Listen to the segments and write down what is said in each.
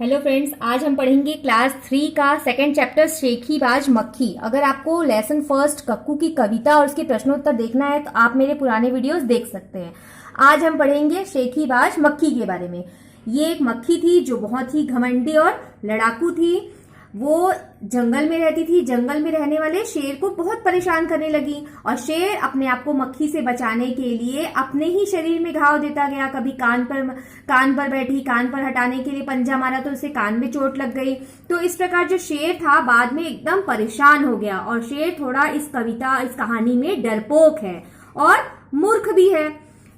Hello friends, आज हम पढ़ेंगे क्लास 3 का सेकंड चैप्टर शेखीबाज मक्खी। अगर आपको लेसन फर्स्ट कक्कू की कविता और उसके प्रश्नोत्तर देखना है तो आप मेरे पुराने वीडियोस देख सकते हैं। आज हम पढ़ेंगे शेखीबाज मक्खी के बारे में। ये एक मक्खी थी जो बहुत ही घमंडी और लड़ाकू थी। वो जंगल में रहती थी। जंगल में रहने वाले शेर को बहुत परेशान करने लगी और शेर अपने आप को मक्खी से बचाने के लिए अपने ही शरीर में घाव देता गया। कभी कान पर बैठी, कान पर हटाने के लिए पंजा मारा तो उसे कान में चोट लग गई। तो इस प्रकार जो शेर था बाद में एकदम परेशान हो गया। और शेर थोड़ा इस कहानी में डरपोक है और मूर्ख भी है।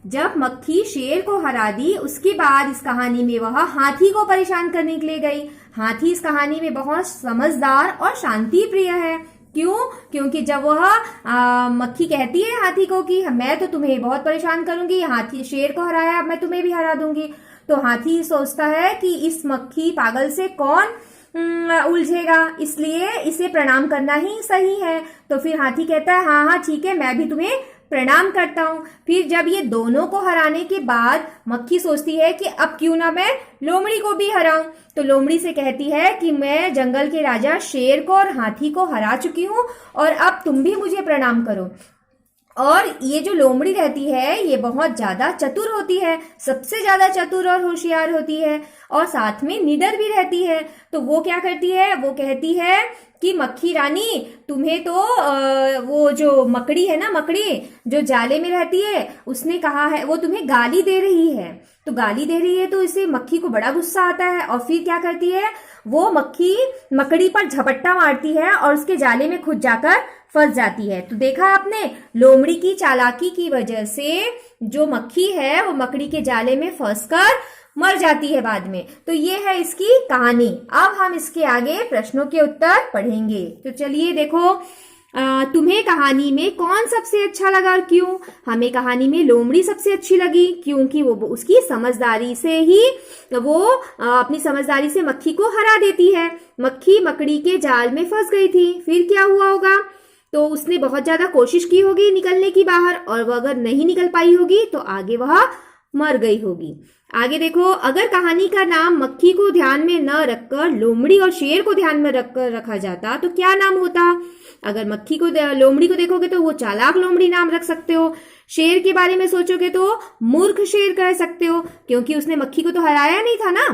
जब मक्खी शेर को हरा दी उसके बाद इस कहानी में वह हाथी को परेशान करने के लिए गई। हाथी इस कहानी में बहुत समझदार और शांति प्रिय है। क्यों? क्योंकि जब वह मक्खी कहती है हाथी को कि मैं तो तुम्हें बहुत परेशान करूंगी, हाथी शेर को हराया, मैं तुम्हें भी हरा दूंगी, तो हाथी सोचता है कि इस मक्खी पागल से कौन उलझेगा, इसलिए इसे प्रणाम करना ही सही है। तो फिर हाथी कहता है हाँ हाँ ठीक है, मैं भी तुम्हें प्रणाम करता हूं। फिर जब ये दोनों को हराने के बाद मक्खी सोचती है कि अब क्यों ना मैं लोमड़ी को भी हराऊं। तो लोमड़ी से कहती है कि मैं जंगल के राजा शेर को और हाथी को हरा चुकी हूं और अब तुम भी मुझे प्रणाम करो। और ये जो लोमड़ी रहती है ये बहुत ज्यादा चतुर होती है, सबसे ज्यादा चतुर और होशियार होती है और साथ में निडर भी रहती है। तो वो क्या करती है, वो कहती है कि मक्खी रानी तुम्हें तो वो जो मकड़ी है ना, मकड़ी जो जाले में रहती है, उसने कहा है, वो तुम्हें गाली दे रही है। तो गाली दे रही है तो इसे मक्खी को बड़ा गुस्सा आता है और फिर क्या करती है, वो मक्खी मकड़ी पर झपट्टा मारती है और उसके जाले में खुद जाकर फंस जाती है। तो देखा आपने, लोमड़ी की चालाकी की वजह से जो मक्खी है वो मकड़ी के जाले में फंसकर मर जाती है बाद में। तो ये है इसकी कहानी। अब हम इसके आगे प्रश्नों के उत्तर पढ़ेंगे। तो चलिए देखो, तुम्हें कहानी में कौन सबसे अच्छा लगा और क्यों? हमें कहानी में लोमड़ी सबसे अच्छी लगी क्योंकि वो उसकी समझदारी से ही वो अपनी समझदारी से मक्खी को हरा देती है। मक्खी मकड़ी के जाल में फंस गई थी, फिर क्या हुआ होगा? तो उसने बहुत ज्यादा कोशिश की होगी निकलने की बाहर, और वो अगर नहीं निकल पाई होगी तो आगे वह मर गई होगी। आगे देखो, अगर कहानी का नाम मक्खी को ध्यान में न रखकर लोमड़ी और शेर को ध्यान में रखकर रखा जाता तो क्या नाम होता? अगर लोमड़ी को देखोगे तो वो चालाक लोमड़ी नाम रख सकते हो। शेर के बारे में सोचोगे तो मूर्ख शेर कह सकते हो क्योंकि उसने मक्खी को तो हराया नहीं था ना।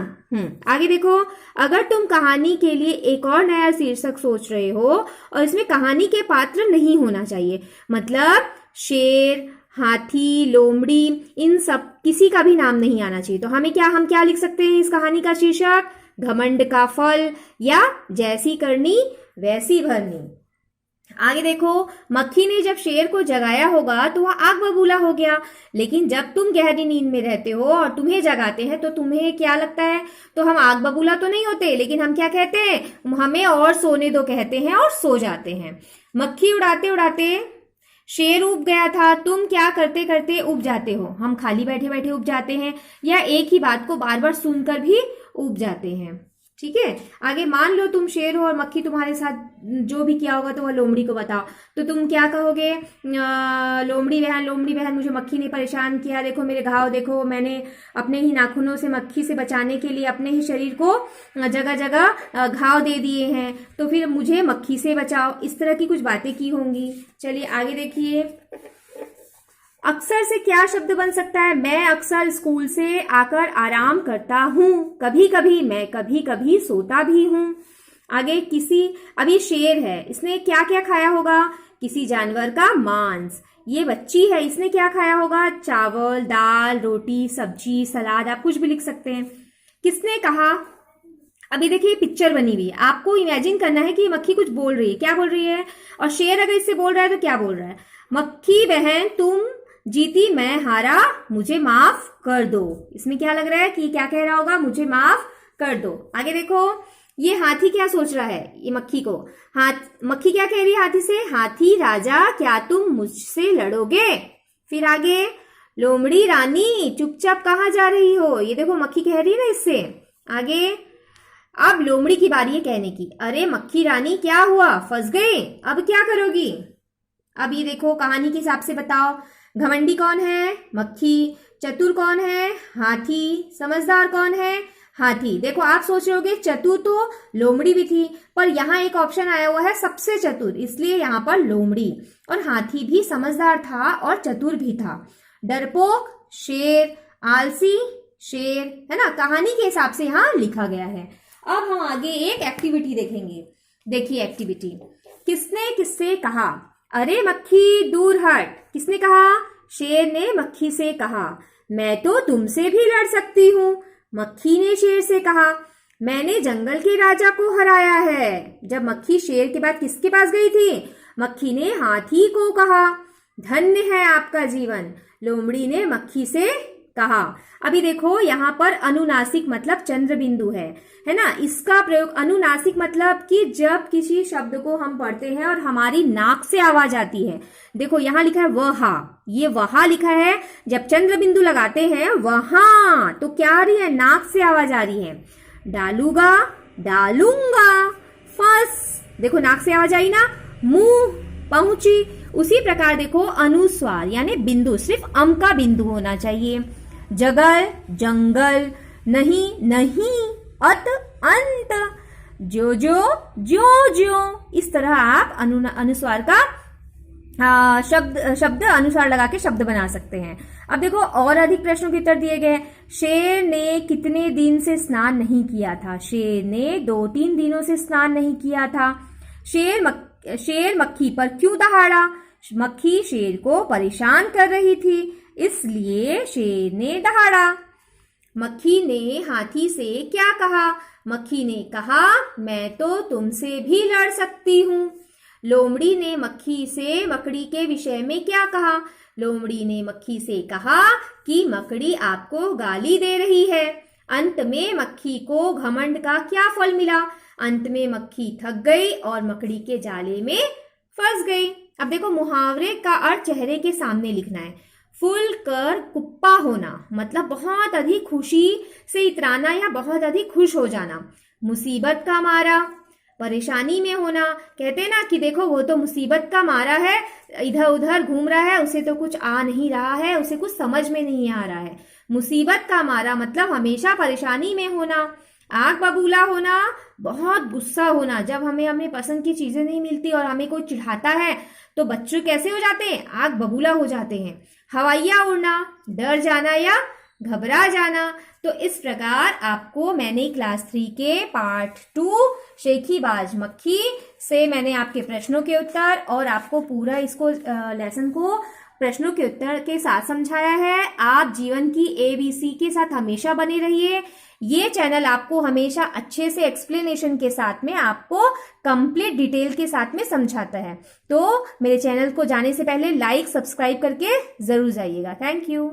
आगे देखो, अगर तुम कहानी के लिए एक और नया शीर्षक सोच रहे हो और इसमें कहानी के पात्र नहीं होना चाहिए, मतलब शेर, हाथी, लोमड़ी, इन सब किसी का भी नाम नहीं आना चाहिए, तो हम क्या लिख सकते हैं इस कहानी का शीर्षक? घमंड का फल या जैसी करनी वैसी भरनी। आगे देखो, मक्खी ने जब शेर को जगाया होगा तो वह आग बबूला हो गया, लेकिन जब तुम गहरी नींद में रहते हो और तुम्हें जगाते हैं तो तुम्हें क्या लगता है? तो हम आग बबूला तो नहीं होते, लेकिन हम क्या कहते हैं? हमें और सोने दो कहते हैं और सो जाते हैं। मक्खी उड़ाते उड़ाते शेर उब गया था। तुम क्या करते करते उब जाते हो? हम खाली बैठे बैठे उब जाते हैं या एक ही बात को बार बार सुनकर भी उब जाते हैं। ठीक है, आगे मान लो तुम शेर हो और मक्खी तुम्हारे साथ जो भी किया होगा तो वह लोमड़ी को बताओ, तो तुम क्या कहोगे? लोमड़ी बहन मुझे मक्खी ने परेशान किया, देखो मेरे घाव, देखो मैंने अपने ही नाखूनों से मक्खी से बचाने के लिए अपने ही शरीर को जगह जगह घाव दे दिए हैं, तो फिर मुझे मक्खी से बचाओ। इस तरह की कुछ बातें की होंगी। चलिए आगे देखिए, अक्सर से क्या शब्द बन सकता है? मैं अक्सर स्कूल से आकर आराम करता हूँ, कभी कभी मैं कभी कभी सोता भी हूँ। आगे अभी शेर है, इसने क्या क्या खाया होगा? किसी जानवर का मांस। ये बच्ची है, इसने क्या खाया होगा? चावल, दाल, रोटी, सब्जी, सलाद, आप कुछ भी लिख सकते हैं। किसने कहा? अभी देखिए पिक्चर बनी हुई है, आपको इमेजिन करना है कि मक्खी कुछ बोल रही है, क्या बोल रही है? और शेर अगर इससे बोल रहा है तो क्या बोल रहा है? मक्खी बहन तुम जीती मैं हारा, मुझे माफ कर दो। इसमें क्या लग रहा है कि क्या कह रहा होगा? मुझे माफ कर दो। आगे देखो, ये हाथी क्या सोच रहा है? ये मक्खी को मक्खी क्या कह रही है हाथी से? हाथी राजा क्या तुम मुझसे लड़ोगे? फिर आगे, लोमड़ी रानी चुपचाप कहाँ जा रही हो? ये देखो मक्खी कह रही है ना इससे। आगे अब लोमड़ी की बारी है कहने की, अरे मक्खी रानी क्या हुआ, फंस गए, अब क्या करोगी? अब ये देखो कहानी के हिसाब से बताओ, घमंडी कौन है? मक्खी। चतुर कौन है? हाथी। समझदार कौन है? हाथी। देखो आप सोच रहे होगे चतुर तो लोमड़ी भी थी, पर यहाँ एक ऑप्शन आया हुआ है सबसे चतुर, इसलिए यहाँ पर लोमड़ी। और हाथी भी समझदार था और चतुर भी था। डरपोक शेर, आलसी शेर, है ना, कहानी के हिसाब से यहाँ लिखा गया है। अब हम आगे एक एक्टिविटी देखेंगे। देखिए एक्टिविटी, किसने किससे कहा? अरे मक्खी दूर हट। किसने कहा? शेर ने मक्खी से कहा। मैं तो तुमसे भी लड़ सकती हूँ। मक्खी ने शेर से कहा। मैंने जंगल के राजा को हराया है। जब मक्खी शेर के बाद किसके पास गई थी? मक्खी ने हाथी को कहा। धन्य है आपका जीवन, लोमड़ी ने मक्खी से कहा। अभी देखो यहाँ पर अनुनासिक मतलब चंद्र बिंदु है ना। इसका प्रयोग, अनुनासिक मतलब कि जब किसी शब्द को हम पढ़ते हैं और हमारी नाक से आवाज आती है। देखो यहाँ लिखा है वहा, ये वहा लिखा है। जब चंद्र बिंदु लगाते हैं वहां, तो क्या आ रही है? नाक से आवाज आ रही है। डालूगा, डालूंगा, फंस, देखो नाक से आवाज आई ना। मुंह, पहुंची। उसी प्रकार देखो अनुस्वार यानी बिंदु, सिर्फ अम का बिंदु होना चाहिए। जगल, जंगल, नहीं, नहीं, अत, अंत, जो, जो, जो, जो। इस तरह आप अनुस्वार का शब्द अनुसार लगा के शब्द बना सकते हैं। अब देखो और अधिक प्रश्नों के उत्तर दिए गए। शेर ने कितने दिन से स्नान नहीं किया था? शेर ने 2-3 दिनों से स्नान नहीं किया था। शेर मक्खी पर क्यों दहाड़ा? मक्खी शेर को परेशान कर रही थी, इसलिए शेर ने दहाड़ा। मक्खी ने हाथी से क्या कहा? मक्खी ने कहा, मैं तो तुमसे भी लड़ सकती हूँ। लोमड़ी ने मक्खी से मकड़ी के विषय में क्या कहा? लोमड़ी ने मक्खी से कहा कि मकड़ी आपको गाली दे रही है। अंत में मक्खी को घमंड का क्या फल मिला? अंत में मक्खी थक गई और मकड़ी के जाले में फंस गई। अब देखो मुहावरे का अर्थ चेहरे के सामने लिखना है। फुल कर कुप्पा होना मतलब बहुत अधिक खुशी से इतराना या बहुत अधिक खुश हो जाना। मुसीबत का मारा, परेशानी में होना। कहते हैं ना कि देखो वो तो मुसीबत का मारा है, इधर उधर घूम रहा है, उसे तो कुछ आ नहीं रहा है, उसे कुछ समझ में नहीं आ रहा है। मुसीबत का मारा मतलब हमेशा परेशानी में होना। आग बबूला होना, बहुत गुस्सा होना। जब हमें पसंद की चीजें नहीं मिलती और हमें कोई चिढ़ाता है तो बच्चे कैसे हो जाते हैं? आग बबूला हो जाते हैं। हवाइया उड़ना, डर जाना या घबरा जाना। तो इस प्रकार आपको मैंने क्लास 3 के पार्ट 2 शेखीबाज मक्खी से मैंने आपके प्रश्नों के उत्तर और आपको पूरा इसको लेसन को प्रश्नों के उत्तर के साथ समझाया है। आप जीवन की ABC के साथ हमेशा बने रहिए। ये चैनल आपको हमेशा अच्छे से एक्सप्लेनेशन के साथ में आपको कंप्लीट डिटेल के साथ में समझाता है। तो मेरे चैनल को जाने से पहले लाइक, सब्सक्राइब करके जरूर जाइएगा। Thank you.